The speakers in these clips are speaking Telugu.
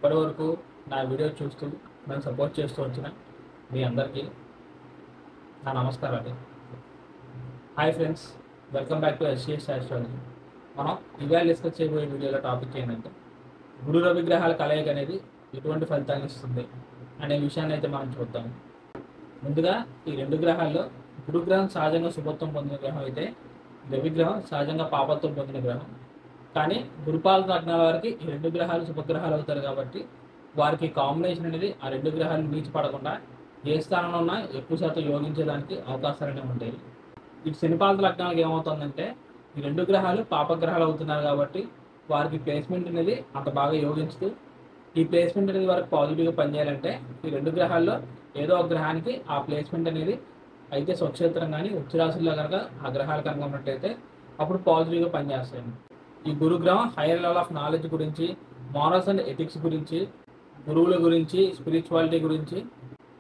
ఇప్పటివరకు నా వీడియో చూస్తూ నన్ను సపోర్ట్ చేస్తూ వచ్చిన మీ అందరికీ నా నమస్కారాలు. Hi friends, welcome back to SCS astrology. మనం ఇవాళ డిస్కస్ చేయబోయే వీడియోలో టాపిక్ ఏంటంటే గురు రవి గ్రహాల కలయిక అనేది ఎటువంటి ఫలితాన్ని ఇస్తుంది అనే విషయాన్ని అయితే మనం చూద్దాం. ముందుగా ఈ రెండు గ్రహాల్లో గురుగ్రహం సహజంగా శుభత్వం పొందిన గ్రహం అయితే రవిగ్రహం సహజంగా పాపత్వం పొందిన గ్రహం. కానీ గురుపాల లగ్నాల వారికి ఈ రెండు గ్రహాలు శుభగ్రహాలు అవుతారు కాబట్టి వారికి కాంబినేషన్ అనేది ఆ రెండు గ్రహాలు నీచి పడకుండా ఏ స్థానంలో ఉన్నా ఎక్కువ శాతం యోగించేదానికి అవకాశాలనే ఉంటాయి. ఇటు శనిపాల లగ్నాలకు ఏమవుతుందంటే ఈ రెండు గ్రహాలు పాపగ్రహాలు అవుతున్నారు కాబట్టి వారికి ప్లేస్మెంట్ అనేది అంత బాగా యోగించుతూ ఈ ప్లేస్మెంట్ అనేది వారికి పాజిటివ్గా పనిచేయాలంటే ఈ రెండు గ్రహాల్లో ఏదో ఒక గ్రహానికి ఆ ప్లేస్మెంట్ అనేది అయితే స్వక్షేత్రం కానీ ఉచ్చరాశుల్లో కనుక ఆ గ్రహాలు కనుక ఉన్నట్టయితే అప్పుడు పాజిటివ్గా పనిచేస్తాయి. ఈ గురుగ్రహం హైయర్ లెవెల్ ఆఫ్ నాలెడ్జ్ గురించి, మారల్స్ అండ్ ఎథిక్స్ గురించి, గురువుల గురించి, స్పిరిచువాలిటీ గురించి,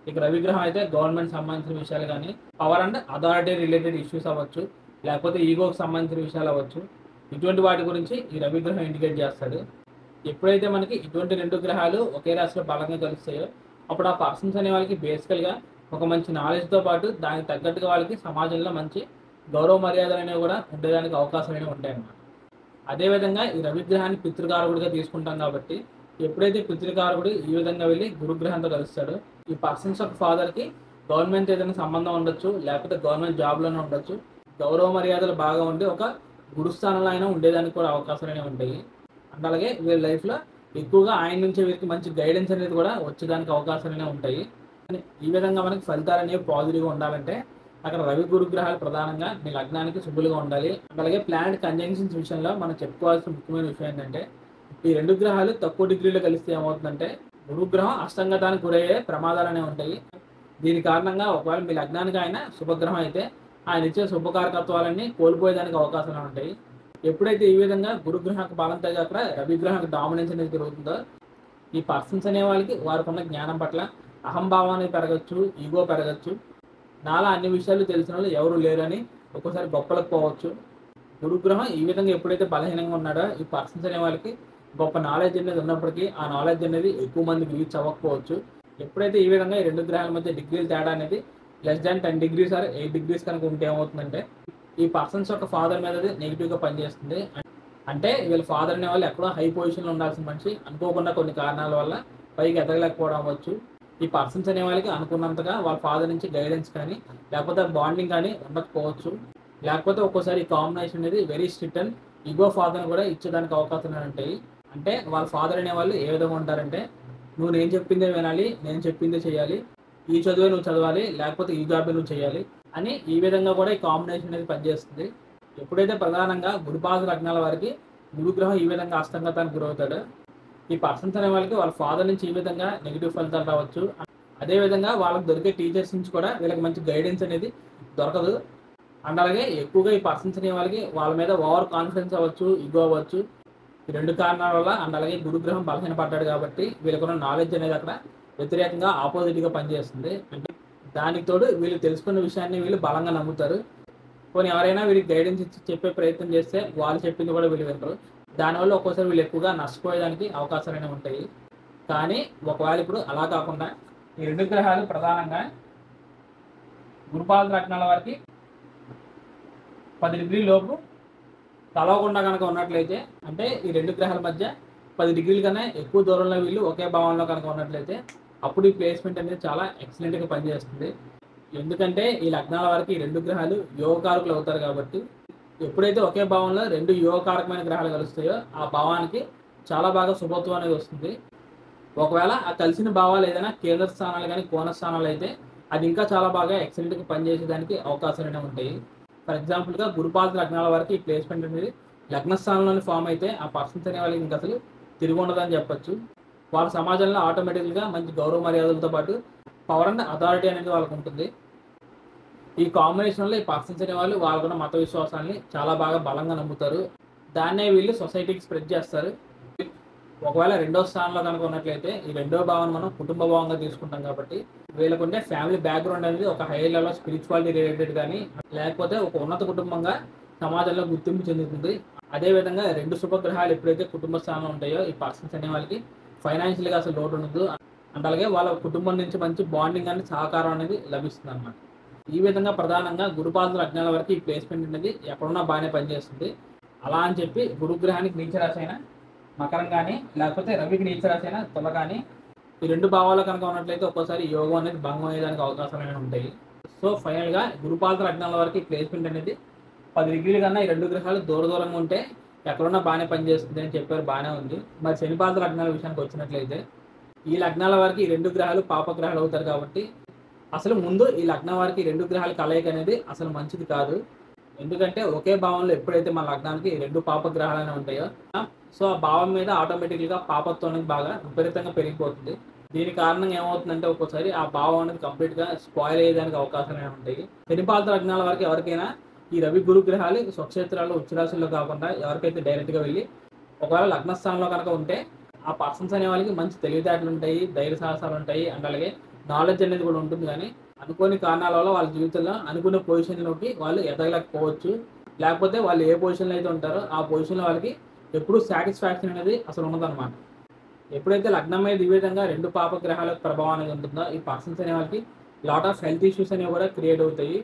ఇక రవిగ్రహం అయితే గవర్నమెంట్ సంబంధించిన విషయాలు కానీ power and authority related issues అవ్వచ్చు, లేకపోతే ఈగోకి సంబంధించిన విషయాలు అవ్వచ్చు, ఇటువంటి వాటి గురించి ఈ రవిగ్రహం ఇండికేట్ చేస్తాడు. ఎప్పుడైతే మనకి ఇటువంటి రెండు గ్రహాలు ఒకే రాశిలో బలంగా కలుస్తాయో అప్పుడు ఆ పర్సన్స్ అనే వాళ్ళకి బేసికల్గా ఒక మంచి నాలెడ్జ్తో పాటు దానికి తగ్గట్టుగా వాళ్ళకి సమాజంలో మంచి గౌరవ మర్యాదలు అనేవి కూడా ఉండేదానికి అవకాశాలు అనేవి ఉంటాయన్నమాట. అదేవిధంగా ఈ రవిగ్రహాన్ని పితృకారకుడిగా తీసుకుంటాం కాబట్టి ఎప్పుడైతే పితృకారకుడు ఈ విధంగా వెళ్ళి గురుగ్రహంతో కలుస్తాడో ఈ పర్సన్స్ ఆఫ్ ఫాదర్కి గవర్నమెంట్ ఏదైనా సంబంధం ఉండొచ్చు, లేకపోతే గవర్నమెంట్ జాబ్లోనే ఉండొచ్చు, గౌరవ మర్యాదలు బాగా ఉండి ఒక గురుస్థానంలో అయినా ఉండేదానికి కూడా అవకాశాలు అనేవి ఉంటాయి. అండ్ అలాగే వీళ్ళ లైఫ్లో ఎక్కువగా ఆయన నుంచి వీరికి మంచి గైడెన్స్ అనేది కూడా వచ్చేదానికి అవకాశాలు ఉంటాయి. ఈ విధంగా మనకి ఫలితాలు అనేవి పాజిటివ్గా ఉండాలంటే అక్కడ రవి గురుగ్రహాలు ప్రధానంగా మీ లగ్నానికి శుభులుగా ఉండాలి. అలాగే ప్లానెట్ కంజంక్షన్స్ విషయంలో మనం చెప్పుకోవాల్సిన ముఖ్యమైన విషయం ఏంటంటే ఈ రెండు గ్రహాలు తక్కువ డిగ్రీలో కలిస్తే ఏమవుతుందంటే గురుగ్రహం అష్టంగతానికి గురయ్యే ప్రమాదాలు అనేవి ఉంటాయి. దీని కారణంగా ఒకవేళ మీ లగ్నానికి ఆయన శుభగ్రహం అయితే ఆయన ఇచ్చే శుభకారకత్వాలన్నీ కోల్పోయేదానికి అవకాశాలు ఉంటాయి. ఎప్పుడైతే ఈ విధంగా గురుగ్రహానికి బలంతో అక్కడ రవిగ్రహానికి డామినెన్స్ అనేది జరుగుతుందో ఈ పర్సన్స్ అనే వాళ్ళకి వారికి ఉన్న జ్ఞానం పట్ల అహంభావాన్ని పెరగచ్చు, ఈగో పెరగచ్చు, నాలా అన్ని విషయాలు తెలిసిన వాళ్ళు ఎవరు లేరని ఒక్కోసారి గొప్పలకు పోవచ్చు. గురుగ్రహం ఈ విధంగా ఎప్పుడైతే బలహీనంగా ఉన్నాడో ఈ పర్సన్స్ అనే వాళ్ళకి గొప్ప నాలెడ్జ్ అనేది ఉన్నప్పటికీ ఆ నాలెడ్జ్ అనేది ఎక్కువ మందికి రీచ్ అవ్వకపోవచ్చు. ఎప్పుడైతే ఈ విధంగా ఈ రెండు గ్రహాల మధ్య డిగ్రీల తేడా అనేది less than 10 degrees or 8 degrees కనుక ఉంటే ఏమవుతుందంటే ఈ పర్సన్స్ యొక్క ఫాదర్ మీద అది నెగిటివ్గా పనిచేస్తుంది. అంటే వీళ్ళ ఫాదర్ అనే వాళ్ళు ఎక్కడో హై పొజిషన్లో ఉండాల్సిన మనిషి అనుకోకుండా కొన్ని కారణాల వల్ల పైకి ఎదగలేకపోవడం అవ్వచ్చు. ఈ పర్సన్స్ అనే వాళ్ళకి అనుకున్నంతగా వాళ్ళ ఫాదర్ నుంచి గైడెన్స్ కానీ లేకపోతే బాండింగ్ కానీ ఉండకపోవచ్చు. లేకపోతే ఒక్కోసారి ఈ కాంబినేషన్ అనేది వెరీ స్ట్రిక్ట్ అండ్ ఈగో ఫాదర్ని కూడా ఇచ్చేదానికి అవకాశాలు ఉంటాయి. అంటే వాళ్ళ ఫాదర్ అనే వాళ్ళు ఏ విధంగా ఉంటారంటే నువ్వు నేను చెప్పిందే వినాలి, నేను చెప్పిందే చేయాలి, ఈ చదువే నువ్వు చదవాలి, లేకపోతే ఈ జాబే నువ్వు చేయాలి అని ఈ విధంగా కూడా ఈ కాంబినేషన్ అనేది పనిచేస్తుంది. ఎప్పుడైతే ప్రధానంగా గురుపాద లగ్నాల వారికి గురుగ్రహం ఈ విధంగా అస్తంగతానికి గురవుతాడో ఈ పర్సన్స్ అనే వాళ్ళకి వాళ్ళ ఫాదర్ నుంచి ఈ విధంగా నెగిటివ్ ఫలితాలు రావచ్చు. అదేవిధంగా వాళ్ళకి దొరికే టీచర్స్ నుంచి కూడా వీళ్ళకి మంచి గైడెన్స్ అనేది దొరకదు. అండ్ అలాగే ఎక్కువగా ఈ పర్సన్స్ అనే వాళ్ళకి వాళ్ళ మీద ఓవర్ కాన్ఫిడెన్స్ అవ్వచ్చు, ఈగో అవ్వచ్చు. ఈ రెండు కారణాల వల్ల అండ్ అలాగే గురుగ్రహం బలహీనపడ్డాడు కాబట్టి వీళ్ళకున్న నాలెడ్జ్ అనేది అక్కడ వ్యతిరేకంగా ఆపోజిట్గా పనిచేస్తుంది. అంటే దానికి తోడు వీళ్ళు తెలుసుకున్న విషయాన్ని వీళ్ళు బలంగా నమ్ముతారు. కొన్ని ఎవరైనా వీళ్ళకి గైడెన్స్ ఇచ్చి చెప్పే ప్రయత్నం చేస్తే వాళ్ళు చెప్పింది కూడా వీళ్ళు వింటారు. దానివల్ల ఒక్కోసారి వీళ్ళు ఎక్కువగా నష్టపోయేదానికి అవకాశాలు ఉంటాయి. కానీ ఒకవేళ ఇప్పుడు అలా కాకుండా ఈ రెండు గ్రహాలు ప్రధానంగా గురుపాద లగ్నాల వారికి 10 degrees లోపు కలవకుండా కనుక ఉన్నట్లయితే అంటే ఈ రెండు గ్రహాల మధ్య 10 degrees కన్నా ఎక్కువ దూరంలో వీళ్ళు ఒకే భావంలో కనుక ఉన్నట్లయితే అప్పుడు ఈ ప్లేస్మెంట్ అనేది చాలా ఎక్సలెంట్గా పనిచేస్తుంది. ఎందుకంటే ఈ లగ్నాల వారికి ఈ రెండు గ్రహాలు యోగకారకులు అవుతారు కాబట్టి ఎప్పుడైతే ఒకే భావంలో రెండు యోగకారకమైన గ్రహాలు కలుస్తాయో ఆ భావానికి చాలా బాగా శుభత్వం అనేది వస్తుంది. ఒకవేళ ఆ కలిసిన భావాలు ఏదైనా కేంద్ర స్థానాలు కానీ కోణ స్థానాలు అయితే అది ఇంకా చాలా బాగా ఎక్సలెంట్గా పనిచేసేదానికి అవకాశాలు ఉంటాయి. ఫర్ ఎగ్జాంపుల్గా గురుపాద లగ్నాల వారికి ఈ ప్లేస్మెంట్ అనేది లగ్న స్థానంలోని ఫామ్ అయితే ఆ పర్సన్స్ అనే వాళ్ళకి ఇంకా అసలు తిరిగి ఉండదని చెప్పచ్చు. వాళ్ళ సమాజంలో ఆటోమేటిక్గా మంచి గౌరవ మర్యాదలతో పాటు పవర్ అండ్ అథారిటీ అనేది వాళ్ళకు ఉంటుంది. ఈ కాంబినేషన్లో ఈ పర్సన్స్ అనే వాళ్ళు వాళ్ళకున్న మత విశ్వాసాన్ని చాలా బాగా బలంగా నమ్ముతారు. దాన్నే వీళ్ళు సొసైటీకి స్ప్రెడ్ చేస్తారు. ఒకవేళ రెండో స్థానంలో కనుక ఉన్నట్లయితే ఈ రెండో భావన మనం కుటుంబ భావంగా తీసుకుంటాం కాబట్టి వీళ్ళకుంటే ఫ్యామిలీ బ్యాక్గ్రౌండ్ అనేది ఒక హై లెవెల్ స్పిరిచువాలిటీ రిలేటెడ్ కానీ లేకపోతే ఒక ఉన్నత కుటుంబంగా సమాజంలో గుర్తింపు చెందుతుంది. అదేవిధంగా రెండు శుభగ్రహాలు ఎప్పుడైతే కుటుంబ స్థానంలో ఉంటాయో ఈ పర్సన్స్ అనే వాళ్ళకి ఫైనాన్షియల్గా అసలు లోటు ఉండదు. అండ్ అలాగే వాళ్ళ కుటుంబం నుంచి మంచి బాండింగ్ అనేది సహకారం అనేది లభిస్తుంది అనమాట. ఈ విధంగా ప్రధానంగా గురుపాద లగ్నాల వరకు ఈ ప్లేస్మెంట్ అనేది ఎక్కడున్నా బాగానే పనిచేస్తుంది. అలా అని చెప్పి గురుగ్రహానికి నీచ రాశి అయినా మకరం కానీ, లేకపోతే రవికి నీచ రాశి అయినా తుల కానీ, ఈ రెండు భావాలు కనుక ఉన్నట్లయితే ఒక్కోసారి యోగం అనేది భంగం అయ్యేదానికి అవకాశాలు ఉంటాయి. సో ఫైనల్గా గురుపాద లగ్నాల వరకు ఈ ప్లేస్మెంట్ అనేది 10 డిగ్రీల కన్నా ఈ రెండు గ్రహాలు దూరంగా ఉంటే ఎక్కడున్నా బాగానే పనిచేస్తుంది అని చెప్పారు, బాగానే ఉంది. మరి శనిపాద లగ్నాల విషయానికి వచ్చినట్లయితే ఈ లగ్నాల వరకు ఈ రెండు గ్రహాలు పాపగ్రహాలు అవుతారు కాబట్టి అసలు ముందు ఈ లగ్నం వారికి ఈ రెండు గ్రహాల కలయిక అనేది అసలు మంచిది కాదు. ఎందుకంటే ఒకే భావంలో ఎప్పుడైతే మన లగ్నానికి రెండు పాపగ్రహాలు ఉంటాయో సో ఆ భావం మీద ఆటోమేటిక్గా పాపత్వం అనేది బాగా విపరీతంగా పెరిగిపోతుంది. దీని కారణంగా ఏమవుతుందంటే ఒక్కోసారి ఆ భావం అనేది కంప్లీట్గా స్పాయిల్ అయ్యేదానికి అవకాశాలు ఉంటాయి. శనిపాద లగ్నాల వరకు ఎవరికైనా ఈ రవి గురు గ్రహాలు స్వక్షేత్రాలు ఉచ్చరాశుల్లో కాకుండా ఎవరికైతే డైరెక్ట్గా వెళ్ళి ఒకవేళ లగ్నస్థానంలో కనుక ఉంటే ఆ పర్సన్స్ అనే వాళ్ళకి మంచి తెలివితేటలు ఉంటాయి, ధైర్య సాహసాలు ఉంటాయి, అండ్ అలాగే నాలెడ్జ్ అనేది కూడా ఉంటుంది. కానీ అనుకోని కారణాల వల్ల వాళ్ళ జీవితంలో అనుకునే పొజిషన్లోకి వాళ్ళు ఎదగలేకపోవచ్చు. లేకపోతే వాళ్ళు ఏ పొజిషన్లో అయితే ఉంటారో ఆ పొజిషన్లో వాళ్ళకి ఎప్పుడు సాటిస్ఫాక్షన్ అనేది అసలు ఉండదన్నమాట. ఎప్పుడైతే లగ్నం మీద ఈ విధంగా రెండు పాపగ్రహాల ప్రభావం అనేది ఉంటుందో ఈ పర్సన్స్ అనే వాళ్ళకి లాట్ ఆఫ్ హెల్త్ ఇష్యూస్ అనేవి కూడా క్రియేట్ అవుతాయి.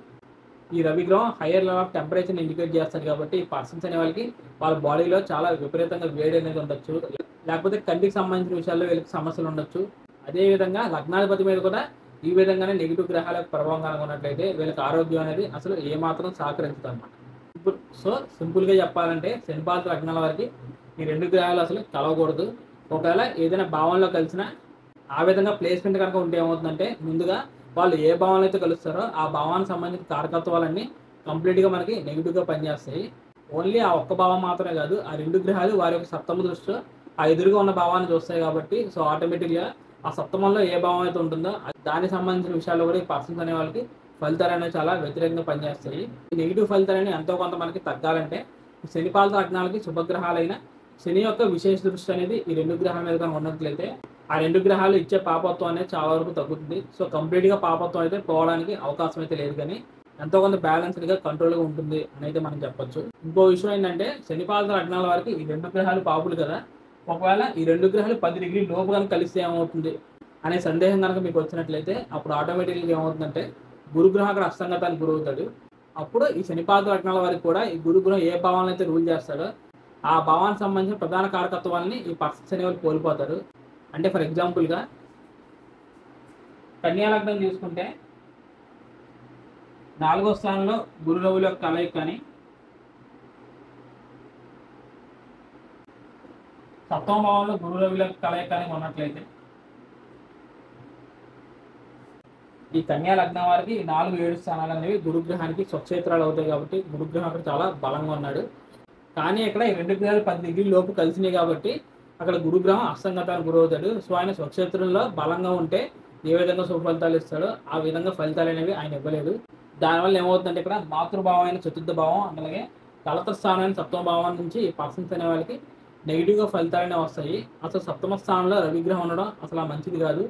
ఈ రవిగ్రహం హైయర్ లెవెల్ ఆఫ్ టెంపరేచర్ని ఇండికేట్ చేస్తారు కాబట్టి ఈ పర్సన్స్ అనే వాళ్ళకి వాళ్ళ బాడీలో చాలా విపరీతంగా వేడి అనేది ఉండొచ్చు, లేకపోతే కంటికి సంబంధించిన విషయాల్లో వీళ్ళకి సమస్యలు ఉండొచ్చు. అదేవిధంగా లగ్నాధిపతి మీద కూడా ఈ విధంగానే నెగిటివ్ గ్రహాల ప్రభావం కనుగొన్నట్లయితే వీళ్ళకి ఆరోగ్యం అనేది అసలు ఏమాత్రం సహకరించదు అనమాట. సో సింపుల్గా చెప్పాలంటే శనిపాద లగ్నాల వరకు ఈ రెండు గ్రహాలు అసలు కలవకూడదు. ఒకవేళ ఏదైనా భావంలో కలిసినా ఆ విధంగా ప్లేస్మెంట్ కనుక ఉంటే ఏమవుతుందంటే ముందుగా వాళ్ళు ఏ భావంలో అయితే కలుస్తారో ఆ భావానికి సంబంధించిన కారకత్వాలన్నీ కంప్లీట్గా మనకి నెగిటివ్గా పనిచేస్తాయి. ఓన్లీ ఆ ఒక్క భావం మాత్రమే కాదు, ఆ రెండు గ్రహాలు వారి యొక్క సప్తమ దృష్టిలో ఆ ఎదురుగా ఉన్న భావాన్ని చూస్తాయి కాబట్టి సో ఆటోమేటిక్గా ఆ సప్తమంలో ఏ భావం అయితే ఉంటుందో దానికి సంబంధించిన విషయాల్లో కూడా ఈ పర్సన్స్ అనే వాళ్ళకి ఫలితాలు అనేవి చాలా వ్యతిరేకంగా పనిచేస్తాయి. ఈ నెగిటివ్ ఫలితాలని ఎంతో కొంత మనకి తగ్గాలంటే శనిపాద లగ్నాలకి శుభగ్రహాలైన శని యొక్క విశేష దృష్టి అనేది ఈ రెండు గ్రహాల మీద కనుక ఉన్నట్లయితే ఆ రెండు గ్రహాలు ఇచ్చే పాపత్వం అనేది చాలా వరకు తగ్గుతుంది. సో కంప్లీట్గా పాపత్వం అయితే పోవడానికి అవకాశం అయితే లేదు, కానీ ఎంతో కొంత బ్యాలెన్స్డ్గా కంట్రోల్గా ఉంటుంది అని అయితే మనం చెప్పొచ్చు. ఇంకో విషయం ఏంటంటే శనిపాద లగ్నాల వరకు ఈ రెండు గ్రహాలు పాపులు కదా, ఒకవేళ ఈ రెండు గ్రహాలు 10 డిగ్రీల లోపు కనుక కలిస్తే ఏమవుతుంది అనే సందేహం కనుక మీకు వచ్చినట్లయితే అప్పుడు ఆటోమేటిక్గా ఏమవుతుందంటే గురుగ్రహం అక్కడ అస్తంగతానికి గురవుతాడు. అప్పుడు ఈ శనిపాద లగ్నాల వరకు కూడా ఈ గురుగ్రహం ఏ భావాలను అయితే రూల్ చేస్తాడో ఆ భావానికి సంబంధించిన ప్రధాన కారకత్వాలని ఈ పర్సన్స్ అనే వాళ్ళు కోల్పోతారు. అంటే ఫర్ ఎగ్జాంపుల్గా కన్యా లగ్నం తీసుకుంటే 4వ స్థానంలో గురు రవుల యొక్క కలయిక కానీ, 7వ భావంలో గురు రవుల యొక్క కలయిక కానీ ఉన్నట్లయితే ఈ కన్యా లగ్నం వారికి 4, 7 స్థానాలు అనేవి గురుగ్రహానికి స్వక్షేత్రాలు అవుతాయి కాబట్టి గురుగ్రహం అక్కడ చాలా బలంగా ఉన్నాడు. కానీ ఇక్కడ ఈ రెండు గ్రహాలు 10 డిగ్రీల లోపు కలిసినాయి కాబట్టి అక్కడ గురుగ్రహం అస్తంగతానికి గురవుతాడు. సో ఆయన స్వక్షేత్రంలో బలంగా ఉంటే ఏ విధంగా శుభ ఫలితాలు ఇస్తాడో ఆ విధంగా ఫలితాలు అనేవి ఆయన ఇవ్వలేదు. దానివల్ల ఏమవుతుందంటే ఇక్కడ మాతృభావం అయిన చతుర్థ భావం అలాగే కలత స్థానాన్ని 7వ భావం నుంచి ఈ పర్సన్స్ అనే వాళ్ళకి నెగిటివ్గా ఫలితాలనే వస్తాయి. అసలు 7వ స్థానంలో రవిగ్రహం ఉండడం అసలు మంచిది కాదు.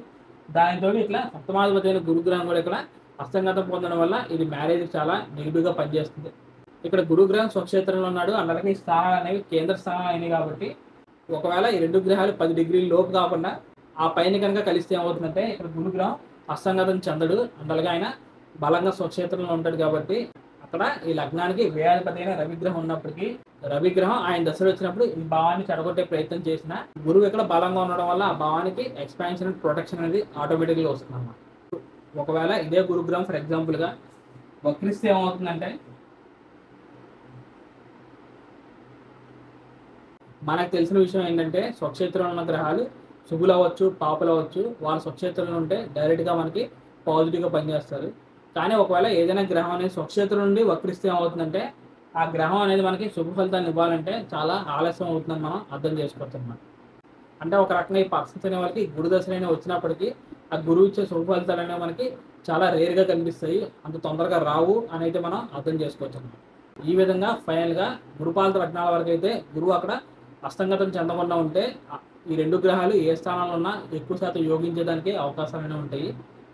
దానితో ఇట్లా సప్తమాధిపతి అయిన గురుగ్రహం కూడా ఇక్కడ అస్తంగతం పొందడం వల్ల ఇది మ్యారేజ్ చాలా నెగిటివ్గా పనిచేస్తుంది. ఇక్కడ గురుగ్రహం స్వక్షేత్రంలో ఉన్నాడు, అలాగే ఈ స్థానాలు అనేవి కేంద్ర స్థానాలు అయినాయి కాబట్టి ఒకవేళ ఈ రెండు గ్రహాలు 10 డిగ్రీల లోపు కాకుండా ఆ పైన కనుక కలిస్తే ఏమవుతుందంటే ఇక్కడ గురుగ్రహం అస్తంగతం చెందడు, అలాగే ఆయన బలంగా స్వక్షేత్రంలో ఉంటాడు కాబట్టి అక్కడ ఈ లగ్నానికి వ్యయాధిపతి అయిన రవిగ్రహం ఉన్నప్పటికీ రవిగ్రహం ఆయన దశలు వచ్చినప్పుడు ఈ భావాన్ని చెడగొట్టే ప్రయత్నం చేసిన గురువు ఇక్కడ బలంగా ఉండడం వల్ల ఆ భావానికి ఎక్స్పాన్షన్ అండ్ ప్రొటెక్షన్ అనేది ఆటోమేటిక్గా వస్తుంది అన్నమాట. ఒకవేళ ఇదే గురుగ్రహం ఫర్ ఎగ్జాంపుల్గా వక్రిస్తే ఏమవుతుందంటే మనకు తెలిసిన విషయం ఏంటంటే స్వక్షేత్రంలో ఉన్న గ్రహాలు శుభులు అవ్వచ్చు, పాపులు అవ్వచ్చు, వాళ్ళ స్వక్షేత్రంలో ఉంటే డైరెక్ట్గా మనకి పాజిటివ్గా పనిచేస్తారు. కానీ ఒకవేళ ఏదైనా గ్రహం అనేది స్వక్షేత్రం నుండి వక్రిస్తే ఏమవుతుందంటే ఆ గ్రహం అనేది మనకి శుభ ఫలితాన్ని ఇవ్వాలంటే చాలా ఆలస్యం అవుతుందని మనం అర్థం చేసుకోవచ్చు అన్నమాట. అంటే ఒక రకంగా ఈ పర్సన్స్ అనే వాళ్ళకి గురు దశలైన వచ్చినప్పటికీ ఆ గురువు ఇచ్చే శుభ ఫలితాలు అనేవి మనకి చాలా రేర్గా కనిపిస్తాయి, అంత తొందరగా రావు అని అయితే మనం అర్థం చేసుకోవచ్చు అన్నమాట. ఈ విధంగా ఫైనల్గా గురుపాద లగ్నాల వరకు అయితే గురువు అక్కడ అస్తంగతం చెందకుండా ఉంటే ఈ రెండు గ్రహాలు ఏ స్థానంలో ఉన్నా ఎక్కువ శాతం యోగించడానికి అవకాశాలు ఉంటాయి.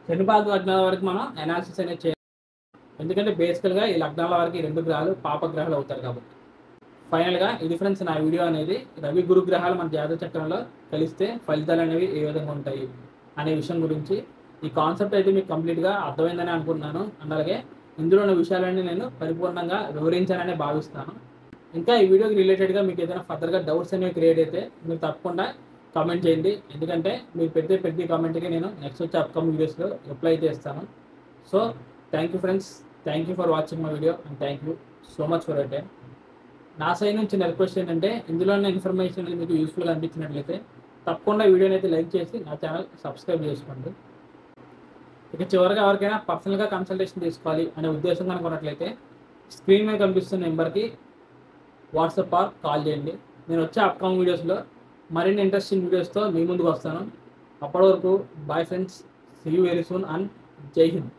శనిపాద లగ్నాల వరకు మనం అనాలిసిస్ అనేది చేయాలి, ఎందుకంటే బేసికల్గా ఈ లగ్నాల వరకు ఈ రెండు గ్రహాలు పాపగ్రహాలు అవుతారు కాబట్టి. ఫైనల్గా ఇది ఫ్రెండ్స్ నా వీడియో అనేది రవి గురు గ్రహాలు మన జాతక చక్రంలో కలిస్తే ఫలితాలు అనేవి ఏ విధంగా ఉంటాయి అనే విషయం గురించి ఈ కాన్సెప్ట్ అయితే మీకు కంప్లీట్గా అర్థమైందని అనుకుంటున్నాను. అండ్ అలాగే ఇందులో ఉన్న విషయాలన్నీ నేను పరిపూర్ణంగా వివరించానని భావిస్తాను. ఇంకా ఈ వీడియోకి రిలేటెడ్గా మీకు ఏదైనా ఫర్దర్గా డౌట్స్ అనేవి క్రియేట్ అయితే మీరు తప్పకుండా కామెంట్ చేయండి. ఎందుకంటే మీరు పెట్టే ప్రతి కామెంట్కి నేను నెక్స్ట్ వచ్చే అప్కమింగ్ వీడియోస్లో రిప్లై అయితే ఇస్తాను. So thank you friends, thank you for watching my video and thank you so much for your time. నా సైడ్ నుంచి రిక్వెస్ట్ ఏంటంటే ఇందులో ఉన్న ఇన్ఫర్మేషన్ అనేది మీకు యూస్ఫుల్గా అనిపించినట్లయితే తప్పకుండా వీడియోని అయితే లైక్ చేసి నా ఛానల్ సబ్స్క్రైబ్ చేసుకోండి. ఇక చివరిగా ఎవరికైనా పర్సనల్గా కన్సల్టేషన్ తీసుకోవాలి అనే ఉద్దేశం కనుకున్నట్లయితే స్క్రీన్ మీద కనిపిస్తున్న నెంబర్కి వాట్సాప్ ఆర్ కాల్ చేయండి. నేను వచ్చే అప్కమింగ్ వీడియోస్లో మరిన్ని ఇంట్రెస్టింగ్ వీడియోస్తో మీ ముందుకు వస్తాను. అప్పటి వరకు bye friends, see you very soon and జై హింద్.